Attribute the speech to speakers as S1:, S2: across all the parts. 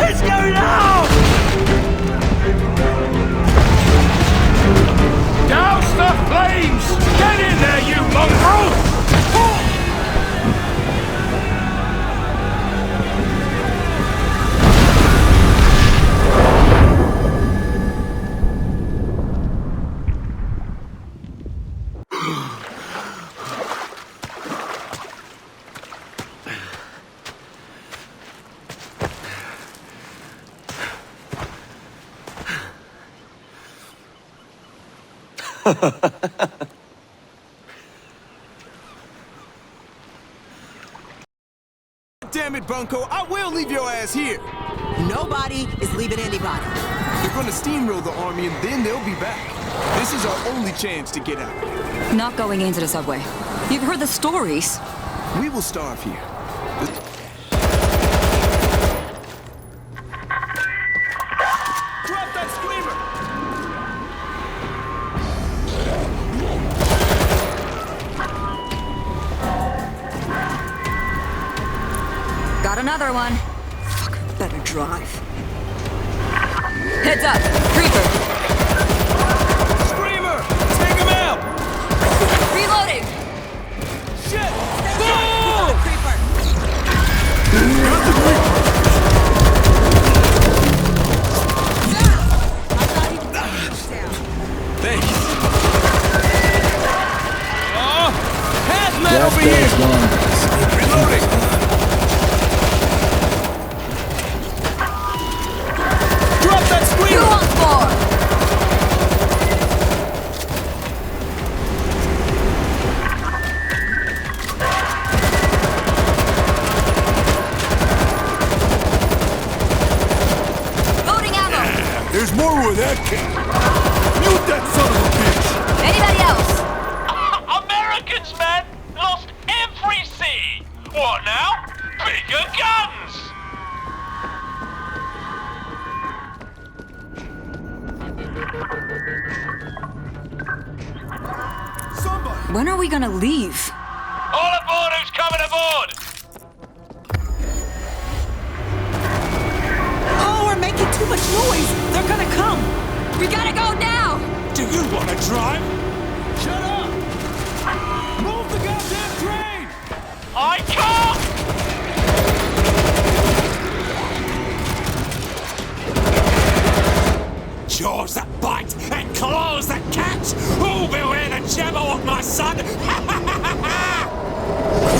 S1: It's going out! Douse the flames! Get in there, you mongrel!
S2: Damn it, Bunko, I will leave your ass here.
S3: Nobody is leaving anybody.
S2: They're gonna steamroll the army and then they'll be back. This is our only chance to get out.
S4: Not going into the subway. You've heard the stories.
S2: We will starve here. Drop that screamer!
S4: Got another one. Fucker better drive. Heads up! Creeper!
S2: Screamer! Take him out!
S4: Reloading!
S2: Shit!
S3: Boom! Creeper!
S2: Thanks. Oh! Hazmat over here! Reloading! Drop that
S4: Who
S2: screamer!
S4: wants more? Loading ammo!
S2: There's more where that came. Mute that son of a bitch!
S4: Anybody else?
S1: Americans, man! Lost every sea! What now? Bigger guns!
S2: Somebody!
S4: When are we gonna leave?
S1: All aboard who's coming aboard!
S3: Oh, we're making too much noise. They're gonna come.
S4: We gotta go now!
S1: Do you want to drive?
S2: Shut up! Move the goddamn train!
S1: I can't! Jaws that bite and claws that catch! Who beware the jabber of my son?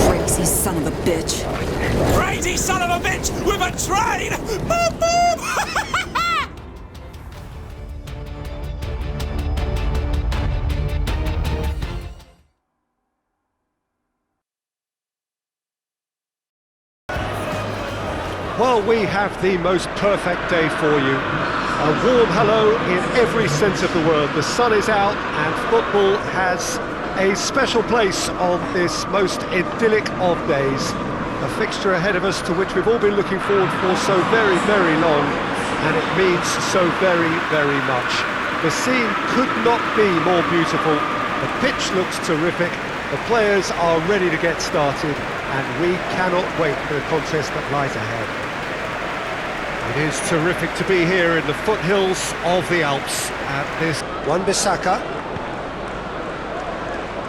S4: Crazy son of a bitch.
S1: Crazy son of a bitch with a train! Boop, boop!
S5: Well, we have the most perfect day for you. A warm hello in every sense of the word. The sun is out and football has a special place on this most idyllic of days. A fixture ahead of us to which we've all been looking forward for so very, very long, and it means so very, very much. The scene could not be more beautiful. The pitch looks terrific. The players are ready to get started, and we cannot wait for the contest that lies ahead. It is terrific to be here in the foothills of the Alps at this. Wan-Bissaka,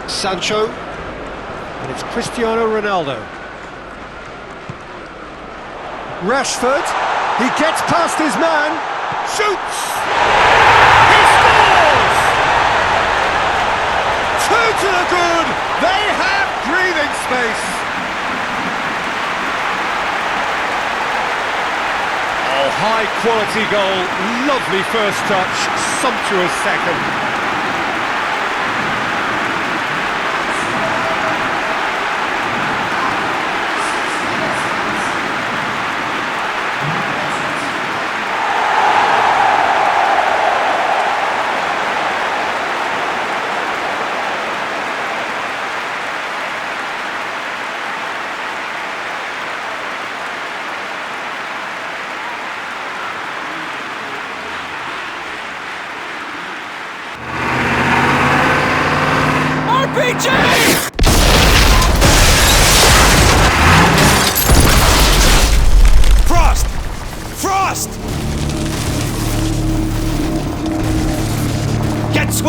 S5: Sancho, and it's Cristiano Ronaldo. Rashford, he gets past his man, shoots! He scores! 2 to the good, they have breathing space. Oh, high quality goal, lovely first touch, sumptuous second.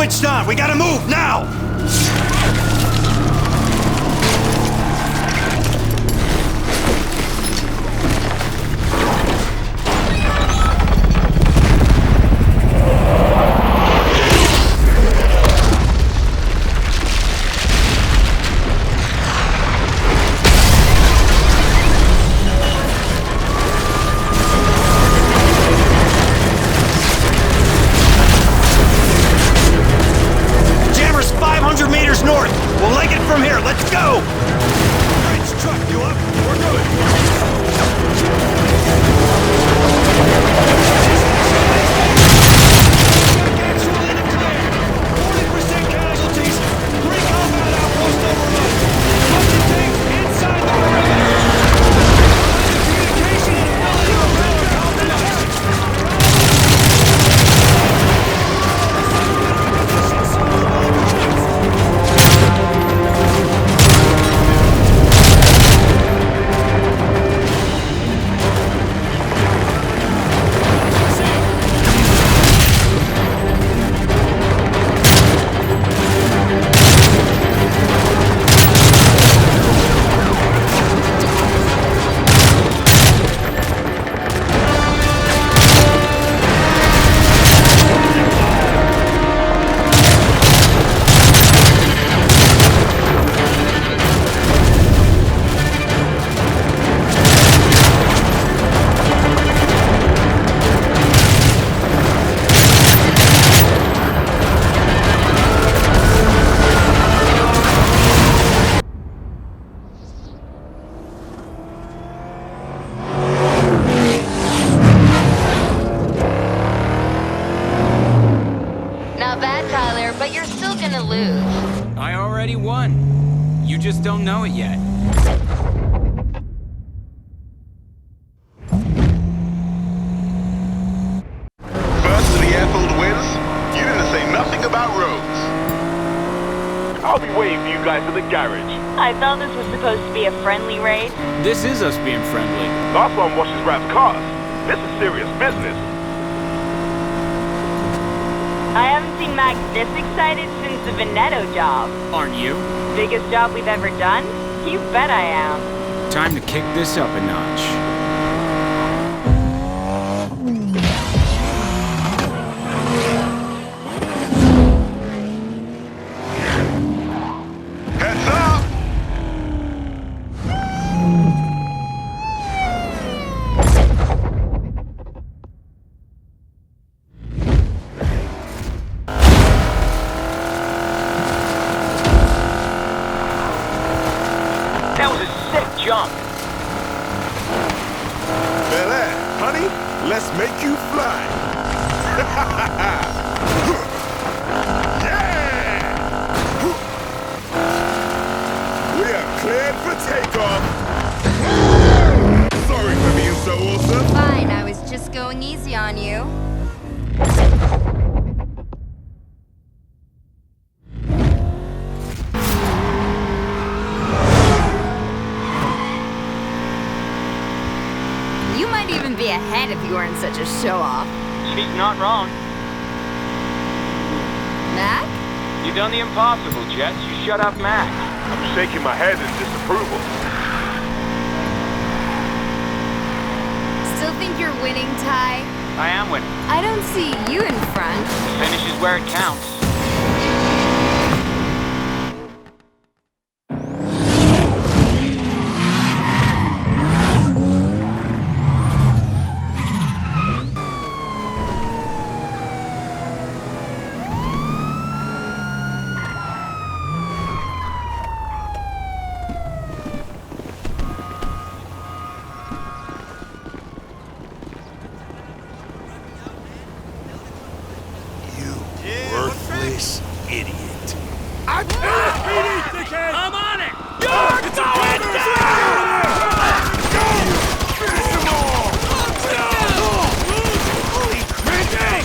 S6: switched on. We gotta move now!
S7: but you're still gonna lose.
S8: I already won. You just don't know it yet.
S9: First to the airfield wins. You didn't say nothing about roads.
S10: I'll be waiting for you guys at the garage.
S11: I thought this was supposed to be a friendly raid.
S8: This is us being friendly.
S10: Last one washes Rap's cars. This is serious business.
S11: I haven't seen Max this excited since the Veneto job.
S8: Aren't you?
S11: Biggest job we've ever done? You bet I am.
S8: Time to kick this up a notch.
S9: Let's make you fly. Yeah! We are cleared for takeoff. Sorry for being so awesome.
S7: Fine, I was just going easy on you. Be ahead if you weren't such a show-off.
S10: She's not wrong.
S7: Mac?
S10: You've done the impossible, Jess. You shut up Mac. I'm shaking my head in disapproval.
S7: Still think you're winning, Ty?
S10: I am winning.
S7: I don't see you in front.
S10: The finish is where it counts.
S9: Idiot.
S1: I can't beat it, dickhead! I'm on it!
S9: You're going down! Finish them all! Holy crap!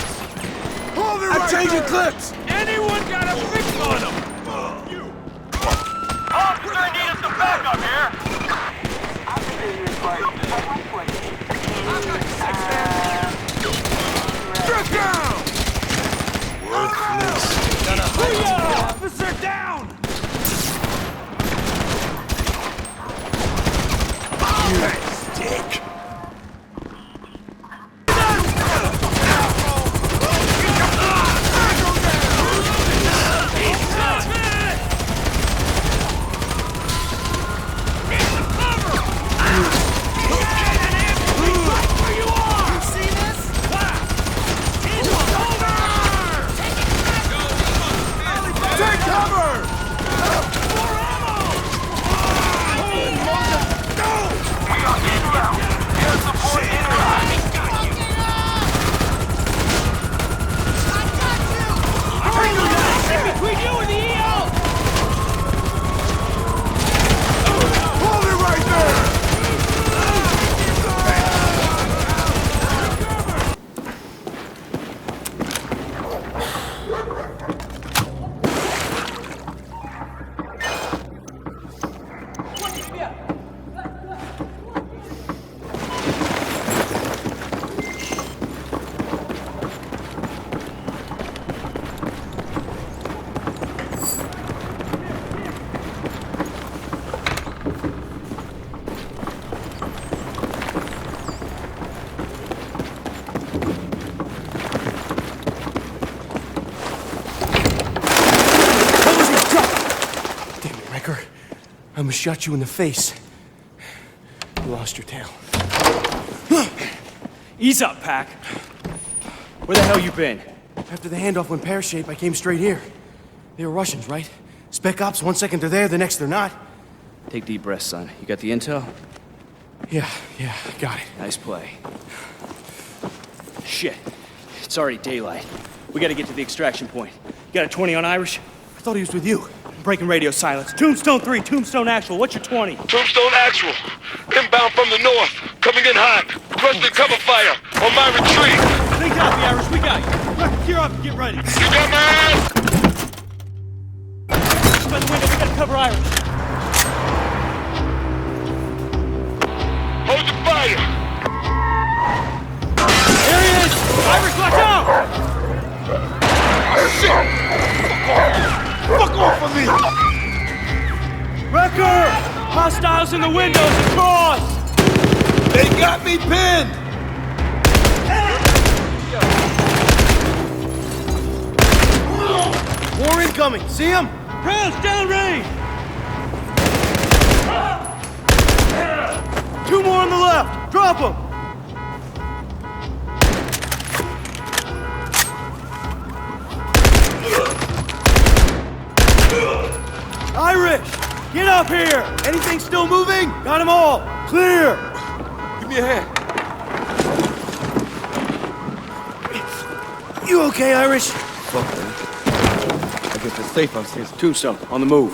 S9: Hold it right I'm changing clips!
S1: Anyone got a fix on them?
S10: Officer, need us some backup here!
S9: Get down! Worthless.
S10: Officer down!
S1: Stick!
S6: I almost shot you in the face. You lost your tail.
S10: Ease up, Pack. Where the hell you been?
S6: After the handoff went pear-shaped, I came straight here. They were Russians, right? Spec ops, 1 second they're there, the next they're not.
S10: Take deep breaths, son. You got the intel?
S6: Yeah, got it.
S10: Nice play. Shit. It's already daylight. We gotta get to the extraction point. You got a 20 on Irish?
S6: I thought he was with you.
S10: Breaking radio silence. Tombstone 3, Tombstone Actual. What's your 20?
S9: Tombstone Actual. Inbound from the north. Coming in hot. Requesting cover fire on my retreat.
S10: Stay copy, Irish. We got you. Gear up and get ready.
S9: You got my ass?
S10: By the window, we gotta cover Irish.
S9: Hold your fire.
S10: There he is! Irish, watch out!
S9: Shit! Fuck off of me!
S10: Wrecker! Hostiles in the windows across!
S9: They got me pinned!
S6: War incoming, see him?
S10: Rounds downrange!
S6: 2 more on the left, drop them! Irish! Get up here! Anything still moving? Got them all! Clear!
S9: Give me a hand.
S6: You okay, Irish?
S10: Fuck, man. I get the safe upstairs. Tombstone, on the move.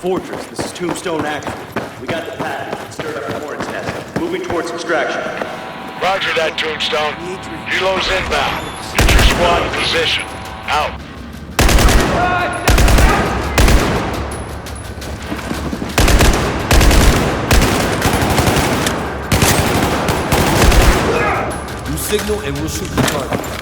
S10: Fortress, this is Tombstone Action. We got the path. Stirred up the hornet's nest. Moving towards extraction.
S9: Roger that, Tombstone. Reload's inbound. Get your squad in position. Out.
S6: You signal and we'll shoot the target.